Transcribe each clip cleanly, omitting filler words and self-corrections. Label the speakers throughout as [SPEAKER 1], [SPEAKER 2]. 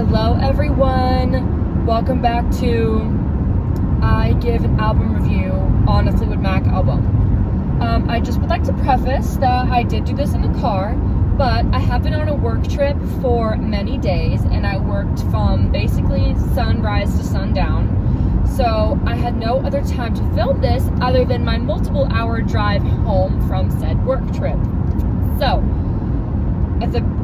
[SPEAKER 1] Hello everyone, welcome back to I give an album review on a Fleetwood Mac album. I just would like to preface that I did do this in the car, but I have been on a work trip for many days and I worked from basically sunrise to sundown. So I had no other time to film this other than my multiple hour drive home from said work trip. So,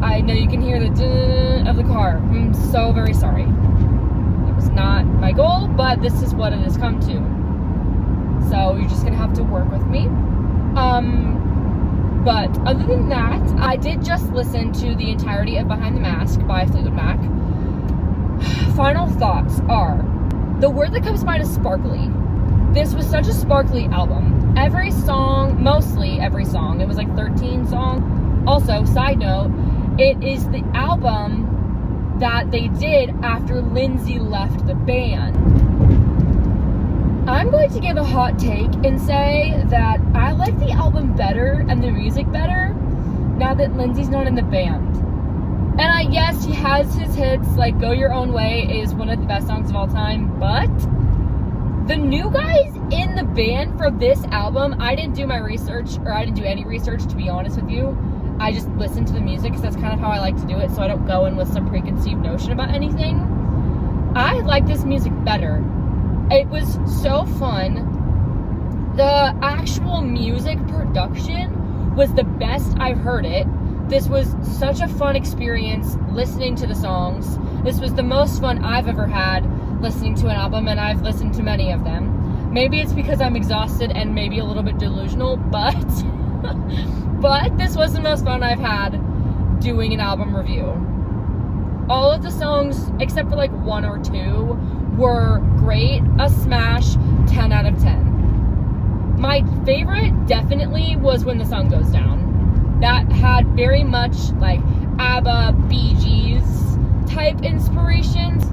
[SPEAKER 1] I know you can hear the dun of the car. I'm so very sorry. It was not my goal, but this is what it has come to. So you're just gonna have to work with me. But other than that, I did just listen to the entirety of Behind the Mask by Fleetwood Mac. Final thoughts are, the word that comes to mind is sparkly. This was such a sparkly album. Every song, mostly every song, it was like 13 songs. Also, side note, it is the album that they did after Lindsay left the band. I'm going to give a hot take and say that I like the album better and the music better now that Lindsay's not in the band. And yes, he has his hits, like Go Your Own Way is one of the best songs of all time, but the new guys in the band for this album, I didn't do my research, or I didn't do any research, to be honest with you. I just listen to the music because that's kind of how I like to do it, so I don't go in with some preconceived notion about anything. I like this music better. It was so fun. The actual music production was the best I've heard it. This was such a fun experience listening to the songs. This was the most fun I've ever had listening to an album, and I've listened to many of them. Maybe it's because I'm exhausted and maybe a little bit delusional, but but this was the most fun I've had doing an album review. All of the songs, except for like one or two, were great, a smash, 10 out of 10. My favorite definitely was When the Sun Goes Down. That had very much like ABBA, Bee Gees type inspirations.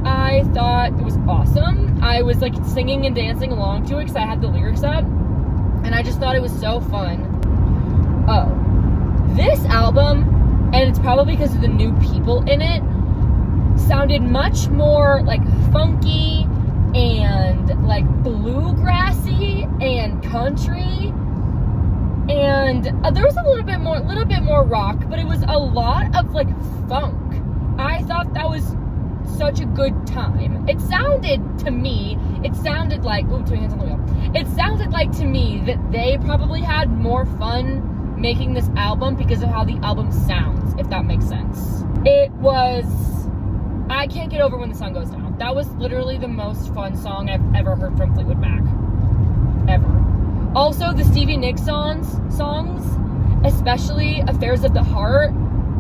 [SPEAKER 1] I thought it was awesome. I was like singing and dancing along to it because I had the lyrics up, and I just thought it was so fun. Oh, this album, and it's probably because of the new people in it, sounded much more like funky and like bluegrassy and country, and there was a little bit more rock, but it was a lot of like funk. I thought that was such a good time. It sounded like, ooh, two hands on the wheel. It sounded like to me that they probably had more fun making this album because of how the album sounds, if that makes sense. I can't get over When the Sun Goes Down. That was literally the most fun song I've ever heard from Fleetwood Mac. Ever. Also, the Stevie Nicks songs, especially Affairs of the Heart,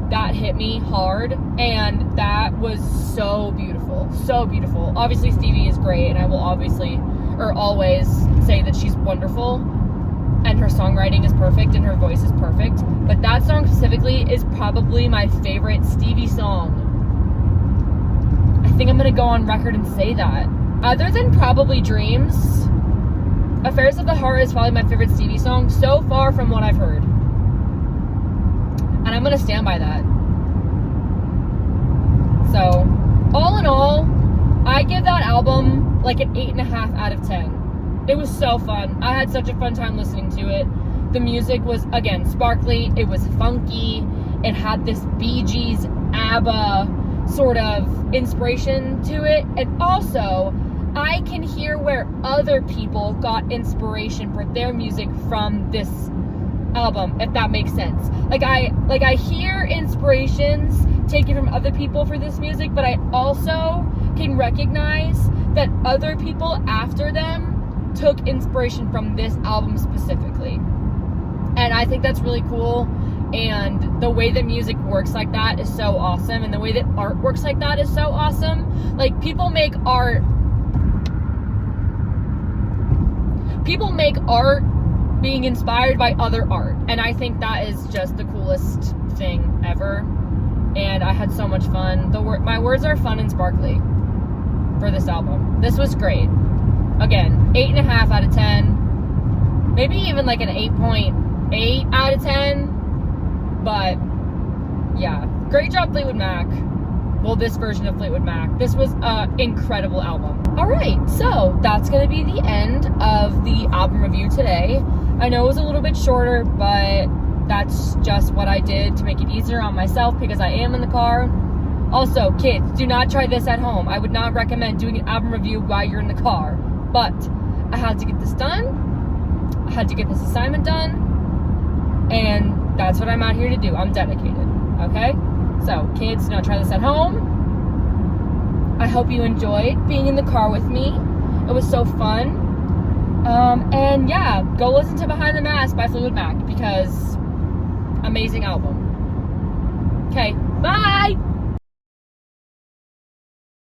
[SPEAKER 1] that hit me hard, and that was so beautiful. So beautiful. Obviously, Stevie is great, and I will always say that she's wonderful, and her songwriting is perfect, and her voice is perfect. But that song specifically is probably my favorite Stevie song. I think I'm gonna go on record and say that. Other than probably Dreams, Affairs of the Heart is probably my favorite Stevie song so far from what I've heard. And I'm gonna stand by that. So, all in all, I give that album like an 8.5 out of 10. It was so fun. I had such a fun time listening to it. The music was, again, sparkly. It was funky. It had this Bee Gees, ABBA sort of inspiration to it. And also, I can hear where other people got inspiration for their music from this album, if that makes sense. Like I hear inspirations taken from other people for this music, but I also can recognize that other people after them took inspiration from this album specifically. And I think that's really cool, and the way that music works like that is so awesome, and the way that art works like that is so awesome. Like, people make art being inspired by other art, and I think that is just the coolest thing ever, and I had so much fun. My words are fun and sparkly for this album. This was great. Again, 8.5 out of 10, maybe even like an 8.8 out of 10, but yeah, great job Fleetwood Mac. well, this version of Fleetwood Mac. This was an incredible album. All right, so that's gonna be the end of the album review today. I know it was a little bit shorter, but that's just what I did to make it easier on myself because I am in the car. Also, kids, do not try this at home. I would not recommend doing an album review while you're in the car. But I had to get this done. I had to get this assignment done. And that's what I'm out here to do. I'm dedicated. Okay? So, kids, do not try this at home. I hope you enjoyed being in the car with me. It was so fun. And yeah, go listen to Behind the Mask by Fleetwood Mac because amazing album. Okay, bye!